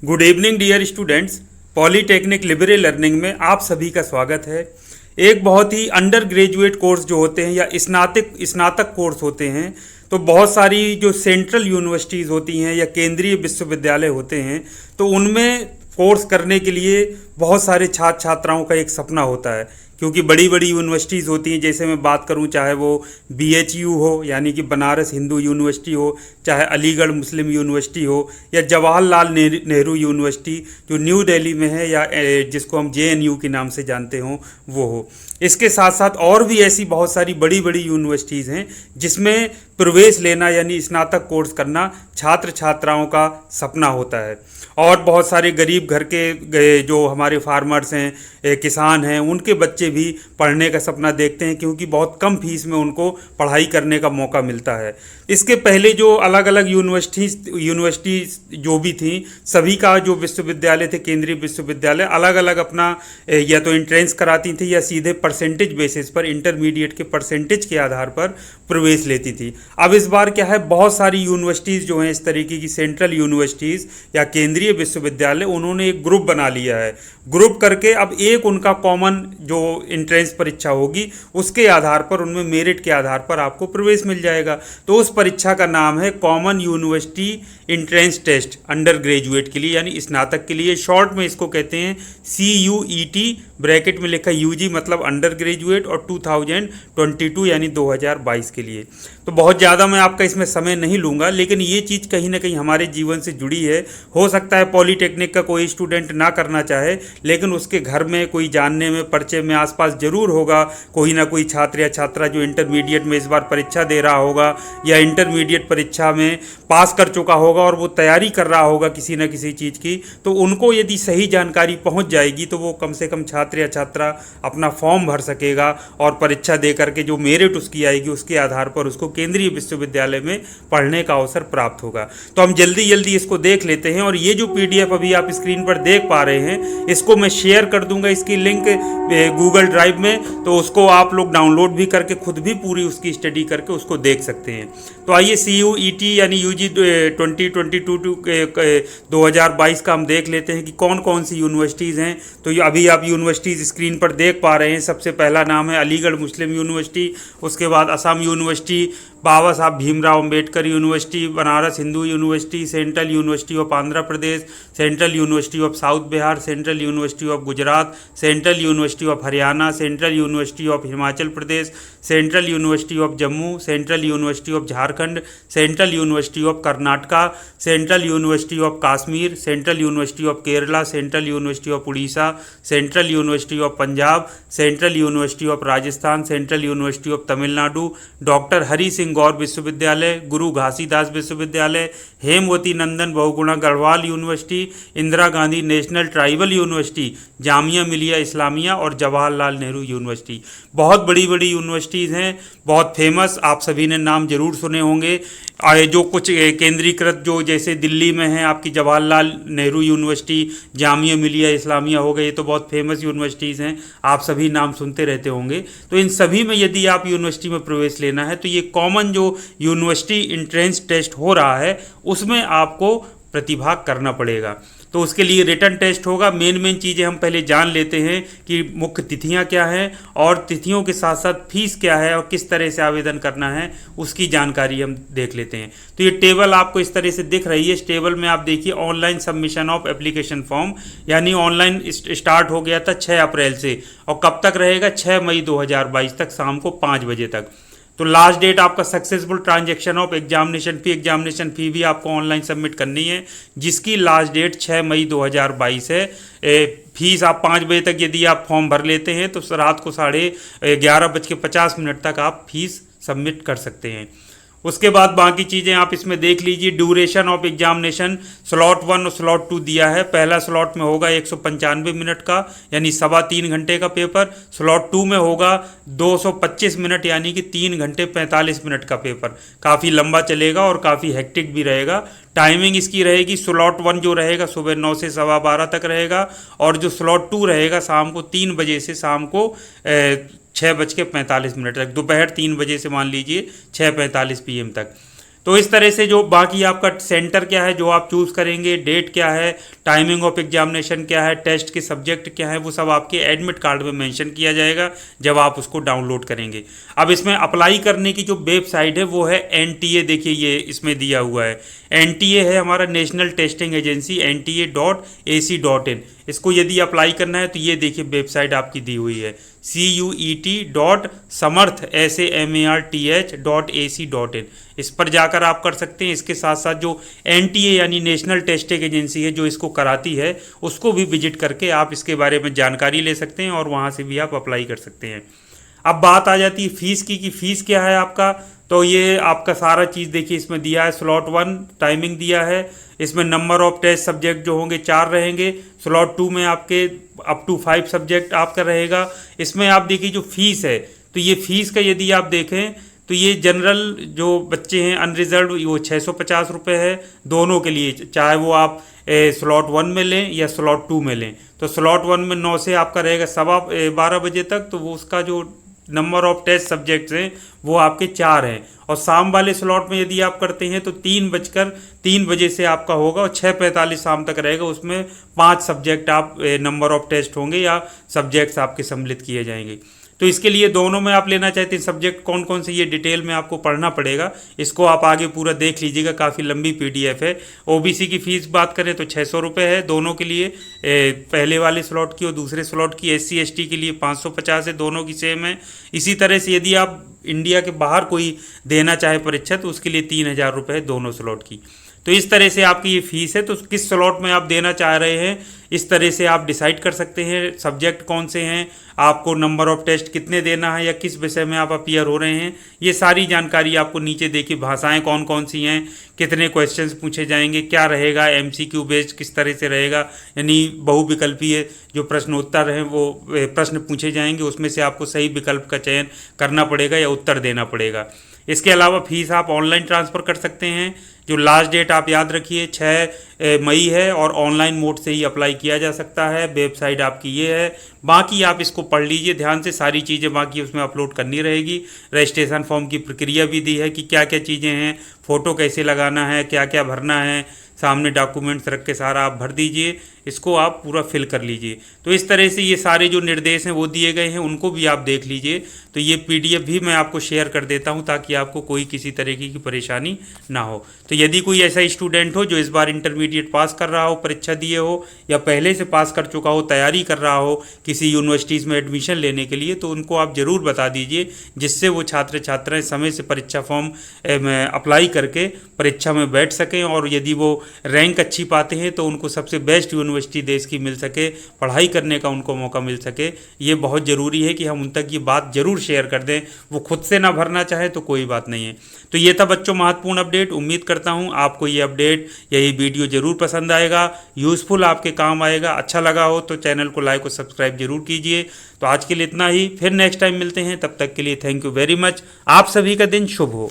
Good evening dear students. Polytechnic Libre Learning में आप सभी का स्वागत है। एक बहुत ही अंडर ग्रेजुएट कोर्स जो होते हैं या स्नातक कोर्स होते हैं, तो बहुत सारी जो सेंट्रल यूनिवर्सिटीज़ होती हैं या केंद्रीय विश्वविद्यालय होते हैं, तो उनमें कोर्स करने के लिए बहुत सारे छात्र छात्राओं का एक सपना होता है। क्योंकि बड़ी बड़ी यूनिवर्सिटीज़ होती हैं, जैसे मैं बात करूं, चाहे वो BHU हो यानी कि बनारस हिंदू यूनिवर्सिटी हो, चाहे अलीगढ़ मुस्लिम यूनिवर्सिटी हो, या जवाहरलाल नेहरू यूनिवर्सिटी जो न्यू दिल्ली में है, या जिसको हम JNU के नाम से जानते हों वो हो। इसके साथ साथ और भी ऐसी बहुत सारी बड़ी बड़ी यूनिवर्सिटीज़ हैं जिसमें प्रवेश लेना यानी स्नातक कोर्स करना छात्र छात्राओं का सपना होता है। और बहुत सारे गरीब घर के जो हमारे फार्मर्स हैं, किसान हैं, उनके बच्चे भी पढ़ने का सपना देखते हैं, क्योंकि बहुत कम फीस में उनको पढ़ाई करने का मौका मिलता है। इसके पहले जो अलग अलग यूनिवर्सिटी जो भी थी, सभी का जो विश्वविद्यालय थे, केंद्रीय विश्वविद्यालय, अलग अलग अपना या तो एंट्रेंस कराती थी या सीधे परसेंटेज बेसिस पर, इंटरमीडिएट के परसेंटेज के आधार पर प्रवेश लेती थी। अब इस बार क्या है, बहुत सारी यूनिवर्सिटीज़ जो हैं इस तरीके की सेंट्रल यूनिवर्सिटीज़ या केंद्रीय विश्वविद्यालय, उन्होंने एक ग्रुप बना लिया है। ग्रुप करके अब एक उनका कॉमन जो एंट्रेंस परीक्षा होगी, उसके आधार पर, उनमें मेरिट के आधार पर आपको प्रवेश मिल जाएगा। तो उस परीक्षा का नाम है common university entrance test undergraduate के लिए यानी स्नातक के लिए। शॉर्ट में इसको कहते हैं CUET, ब्रैकेट में लिखा UG मतलब अंडर ग्रेजुएट, और 2022 यानी 2022 के लिए। तो बहुत ज़्यादा मैं आपका इसमें समय नहीं लूँगा, लेकिन ये चीज़ कहीं ना कहीं हमारे जीवन से जुड़ी है। हो सकता है पॉलीटेक्निक का कोई स्टूडेंट ना करना चाहे, लेकिन उसके घर में कोई जानने में, परिचय में आसपास जरूर होगा कोई ना कोई छात्र या छात्रा जो इंटरमीडिएट में इस बार परीक्षा दे रहा होगा या इंटरमीडिएट परीक्षा में पास कर चुका होगा और वो तैयारी कर रहा होगा किसी न किसी चीज़ की। तो उनको यदि सही जानकारी पहुंच जाएगी तो वो कम से कम छात्र या छात्रा अपना फॉर्म भर सकेगा और परीक्षा दे करके जो मेरिट उसकी आएगी उसके आधार पर उसको केंद्रीय विश्वविद्यालय में पढ़ने का अवसर प्राप्त होगा। तो हम जल्दी जल्दी इसको देख लेते हैं। और ये जो PDF अभी आप स्क्रीन पर देख पा रहे हैं, इसको मैं शेयर कर दूंगा, इसकी लिंक गूगल ड्राइव में, तो उसको आप लोग डाउनलोड भी करके खुद भी पूरी उसकी स्टडी करके उसको देख सकते हैं। तो आइए CUET यानी UG 2022 का हम देख लेते हैं कि कौन कौन सी यूनिवर्सिटीज़ हैं। तो ये अभी आप यूनिवर्सिटीज़ स्क्रीन पर देख पा रहे हैं। सबसे पहला नाम है अलीगढ़ मुस्लिम यूनिवर्सिटी, उसके बाद Assam university, Baba Saheb Bhimrao Ambedkar university, Banaras Hindu university, central university of Andhra Pradesh, central university of south Bihar, central university of Gujarat, central university of Haryana, central university of Himachal Pradesh, central university of Jammu, central university of Jharkhand, central university of Karnataka, central university of Kashmir, central university of Kerala, central university of Orissa, central university of Punjab, central university of Rajasthan, central university of Tamil Nadu, doctor Hari Singh Gour विश्वविद्यालय, गुरु घासीदास विश्वविद्यालय, Hemvati Nandan Bahuguna Garhwal University, Indira Gandhi National Tribal University, Jamia Millia Islamia और Jawaharlal Nehru university. बहुत बड़ी बड़ी universities हैं, बहुत famous, आप सभी ने नाम जरूर सुने होंगे। जो कुछ केंद्रीकृत जो जैसे दिल्ली में है आपकी जवाहरलाल नेहरू यूनिवर्सिटी, जामिया मिलिया इस्लामिया हो गई, ये तो बहुत फेमस यूनिवर्सिटीज़ हैं, आप सभी नाम सुनते रहते होंगे। तो इन सभी में यदि आप यूनिवर्सिटी में प्रवेश लेना है तो ये कॉमन जो यूनिवर्सिटी एंट्रेंस टेस्ट हो रहा है उसमें आपको प्रतिभाग करना पड़ेगा। तो उसके लिए रिटन टेस्ट होगा। मेन चीज़ें हम पहले जान लेते हैं कि मुख्य तिथियां क्या हैं और तिथियों के साथ साथ फीस क्या है और किस तरह से आवेदन करना है, उसकी जानकारी हम देख लेते हैं। तो ये टेबल आपको इस तरह से दिख रही है। इस टेबल में आप देखिए online submission of application form, यानी ऑनलाइन स्टार्ट हो गया था 6 अप्रैल से और कब तक रहेगा, 6 मई 2022 तक शाम को 5 बजे तक। तो लास्ट डेट आपका सक्सेसफुल ट्रांजैक्शन ऑफ एग्जामिनेशन फ़ी भी आपको ऑनलाइन सबमिट करनी है, जिसकी लास्ट डेट 6 मई 2022 है। फीस आप 5 बजे तक यदि आप फॉर्म भर लेते हैं तो रात को 11:50 तक आप फीस सबमिट कर सकते हैं। उसके बाद बाकी चीज़ें आप इसमें देख लीजिए। ड्यूरेशन ऑफ एग्जामिनेशन स्लॉट 1 और स्लॉट 2 दिया है। पहला स्लॉट में होगा 195 मिनट का यानी 3.25 घंटे का पेपर। स्लॉट 2 में होगा 225 मिनट यानी कि 3 घंटे 45 मिनट का पेपर। काफ़ी लंबा चलेगा और काफ़ी हेक्टिक भी रहेगा। टाइमिंग इसकी रहेगी, स्लॉट 1 जो रहेगा सुबह 9 से 12:15 तक रहेगा और जो स्लॉट 2 रहेगा शाम को 3 बजे से शाम को 6:45 तक, दोपहर 3 बजे से मान लीजिए 6:45 PM तक। तो इस तरह से जो बाकी आपका सेंटर क्या है जो आप चूज़ करेंगे, डेट क्या है, टाइमिंग ऑफ एग्जामिनेशन क्या है, टेस्ट के सब्जेक्ट क्या है, वो सब आपके एडमिट कार्ड में मेंशन किया जाएगा जब आप उसको डाउनलोड करेंगे। अब इसमें अप्लाई करने की जो वेबसाइट है वो है NTA, देखिए ये इसमें दिया हुआ है। NTA है हमारा नेशनल टेस्टिंग एजेंसी, NTA.ac.in। इसको यदि अप्लाई करना है तो ये देखिए वेबसाइट आपकी दी हुई है CUET.samarth.ac.in। इस पर जाकर आप कर सकते हैं। इसके साथ साथ जो NTA यानी नेशनल टेस्टिंग एजेंसी है जो इसको कराती है उसको भी विजिट करके आप इसके बारे में जानकारी ले सकते हैं और वहाँ से भी आप अप्लाई कर सकते हैं। अब बात आ जाती है फीस की कि फ़ीस क्या है आपका। तो ये आपका सारा चीज़ देखिए इसमें दिया है। स्लॉट 1 टाइमिंग दिया है, इसमें नंबर ऑफ टेस्ट सब्जेक्ट जो होंगे 4 रहेंगे। स्लॉट 2 में आपके अप टू 5 सब्जेक्ट आपका रहेगा। इसमें आप देखिए जो फीस है तो ये फीस का यदि आप देखें तो ये जनरल जो बच्चे हैं अनरिजर्व वो 650 रुपये है दोनों के लिए, चाहे वो आप स्लॉट 1 में लें या स्लॉट 2 में लें। तो स्लॉट 1 में 9 से आपका रहेगा 12:15 बजे तक, तो वो उसका जो नंबर ऑफ टेस्ट सब्जेक्ट्स हैं वो आपके 4 हैं। और शाम वाले स्लॉट में यदि आप करते हैं तो 3 बजे से आपका होगा और 6:45 शाम तक रहेगा। उसमें 5 सब्जेक्ट आप नंबर ऑफ टेस्ट होंगे या सब्जेक्ट्स आपके सम्मिलित किए जाएंगे। तो इसके लिए दोनों में आप लेना चाहते हैं सब्जेक्ट कौन कौन से, ये डिटेल में आपको पढ़ना पड़ेगा। इसको आप आगे पूरा देख लीजिएगा, काफ़ी लंबी PDF है। OBC की फ़ीस बात करें तो 600 रुपये है दोनों के लिए, पहले वाले स्लॉट की और दूसरे स्लॉट की। SC ST के लिए 550 है, दोनों की सेम है। इसी तरह से यदि आप इंडिया के बाहर कोई देना चाहे परीक्षा तो उसके लिए 3000 रुपये है दोनों स्लॉट की। तो इस तरह से आपकी ये फ़ीस है। तो किस स्लॉट में आप देना चाह रहे हैं इस तरह से आप डिसाइड कर सकते हैं। सब्जेक्ट कौन से हैं, आपको नंबर ऑफ टेस्ट कितने देना है या किस विषय में आप अपीयर हो रहे हैं, ये सारी जानकारी आपको नीचे देखिए। भाषाएं कौन कौन सी हैं, कितने क्वेश्चंस पूछे जाएंगे, क्या रहेगा, MCQ बेस्ड किस तरह से रहेगा, यानी बहुविकल्पीय जो प्रश्नोत्तर हैं वो प्रश्न पूछे जाएंगे, उसमें से आपको सही विकल्प का चयन करना पड़ेगा या उत्तर देना पड़ेगा। इसके अलावा फ़ीस आप ऑनलाइन ट्रांसफ़र कर सकते हैं। जो लास्ट डेट आप याद रखिए 6 मई है और ऑनलाइन मोड से ही अप्लाई किया जा सकता है। वेबसाइट आपकी ये है। बाकी आप इसको पढ़ लीजिए ध्यान से, सारी चीज़ें बाकी उसमें अपलोड करनी रहेगी। रजिस्ट्रेशन फॉर्म की प्रक्रिया भी दी है कि क्या क्या चीज़ें हैं, फ़ोटो कैसे लगाना है, क्या क्या भरना है, सामने डॉक्यूमेंट्स रख के सारा आप भर दीजिए, इसको आप पूरा फिल कर लीजिए। तो इस तरह से ये सारे जो निर्देश हैं वो दिए गए हैं, उनको भी आप देख लीजिए। तो ये PDF भी मैं आपको शेयर कर देता हूँ ताकि आपको कोई किसी तरीके की परेशानी ना हो। तो यदि कोई ऐसा स्टूडेंट हो जो इस बार इंटरमीडिएट पास कर रहा हो, परीक्षा दिए हो, या पहले से पास कर चुका हो, तैयारी कर रहा हो किसी यूनिवर्सिटीज़ में एडमिशन लेने के लिए, तो उनको आप ज़रूर बता दीजिए, जिससे वो छात्र छात्राएँ समय से परीक्षा फॉर्म में अप्लाई करके परीक्षा में बैठ सकें और यदि वो रैंक अच्छी पाते हैं तो उनको सबसे बेस्ट यूनिवर्सिटी देश की मिल सके, पढ़ाई करने का उनको मौका मिल सके। ये बहुत ज़रूरी है कि हम उन तक ये बात ज़रूर शेयर कर दें। वो खुद से ना भरना चाहे तो कोई बात नहीं है। तो ये था बच्चों महत्वपूर्ण अपडेट। उम्मीद करता हूँ आपको ये अपडेट या ये वीडियो ज़रूर पसंद आएगा, यूज़फुल आपके काम आएगा। अच्छा लगा हो तो चैनल को लाइक और सब्सक्राइब जरूर कीजिए। तो आज के लिए इतना ही, फिर नेक्स्ट टाइम मिलते हैं। तब तक के लिए थैंक यू वेरी मच। आप सभी का दिन शुभ हो।